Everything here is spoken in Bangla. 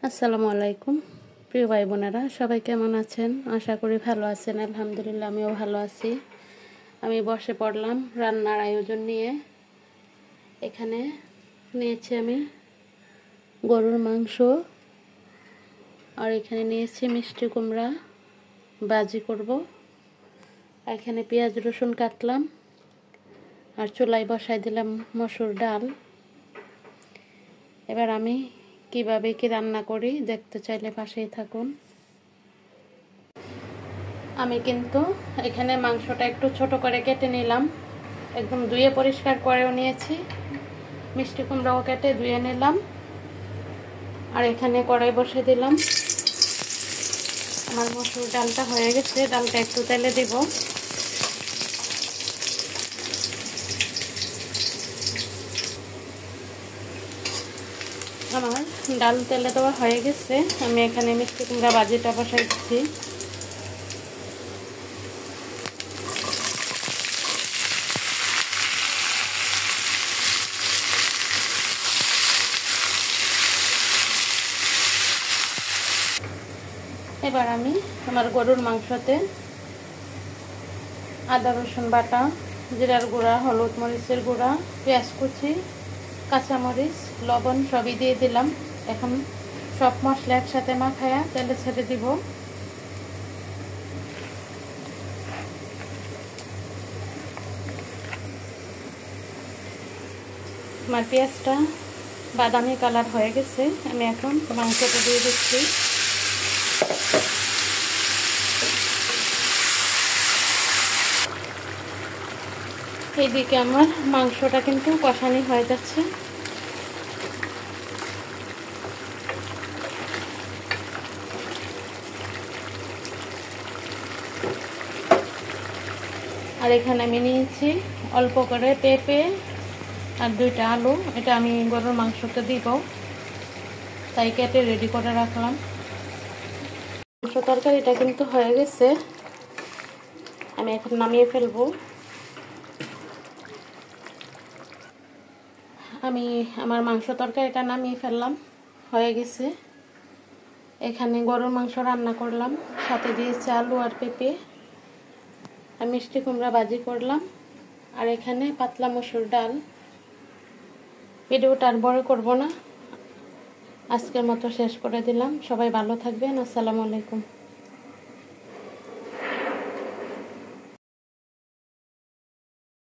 আসসালামু আলাইকুম প্রিয় ভাই বোনেরা, সবাই কেমন আছেন? আশা করি ভালো আছেন। আলহামদুলিল্লাহ, আমিও ভালো আছি। আমি বসে পড়লাম রান্নার আয়োজন নিয়ে। এখানে নিয়েছি আমি গরুর মাংস, আর এখানে নিয়েছি মিষ্টি কুমড়া ভাজি করব। এখানে পেঁয়াজ রসুন কাটলাম, আর চুলায় বসাই দিলাম মসুর ডাল। এবার আমি কিভাবে কি রান্না করি দেখতে চাইলে পাশেই থাকুন। আমি কিন্তু এখানে মাংসটা একটু ছোট করে কেটে নিলাম, একদম ধুয়ে পরিষ্কার করেও নিয়েছি। মিষ্টি কুমড়াও কেটে ধুয়ে নিলাম, আর এখানে কড়াই বসে দিলাম। আমার মসুর ডালটা হয়ে গেছে, ডালটা একটু তেলে দিব। আমার ডাল তেলে দেওয়া হয়ে গেছে। আমি এখানে মিষ্টি কুমড়া ভাজিটা বসাই দিচ্ছি। এবার আমি আমার গরুর মাংসতে আদা রসুন বাটা, জিরার গুঁড়া, হলুদ মরিচের গুঁড়া, পেঁয়াজ কুচি, কাঁচামরিচ, লবণ সবই দিয়ে দিলাম। এখন সব মশলা একসাথে মাখায়া তেলে ছেড়ে দিব। আমার পেঁয়াজটা বাদামি কালার হয়ে গেছে। আমি এখন মাংসটা দিয়ে দিচ্ছি। এইদিকে আমার মাংসটা কিন্তু কষানি হয়ে যাচ্ছে। আর এখানে আমি নিয়েছি অল্প করে পেঁপে আর 2টা আলু। এটা আমি গরুর মাংসতে দিব, তাই কেটে রেডি করে রাখলাম। মাংস তরকারিটা কিন্তু হয়ে গেছে, আমি এখন নামিয়ে ফেলবো। আমি আমার মাংস তরকারিটা নামিয়ে ফেললাম, হয়ে গেছে। এখানে গরুর মাংস রান্না করলাম, সাথে দিয়েছি আলু আর পেঁপে, আর মিষ্টি কুমড়া ভাজি করলাম, আর এখানে পাতলা মসুর ডাল। ভিডিওটা আর বড় করব না, আজকের মতো শেষ করে দিলাম। সবাই ভালো থাকবেন। আসসালামু আলাইকুম।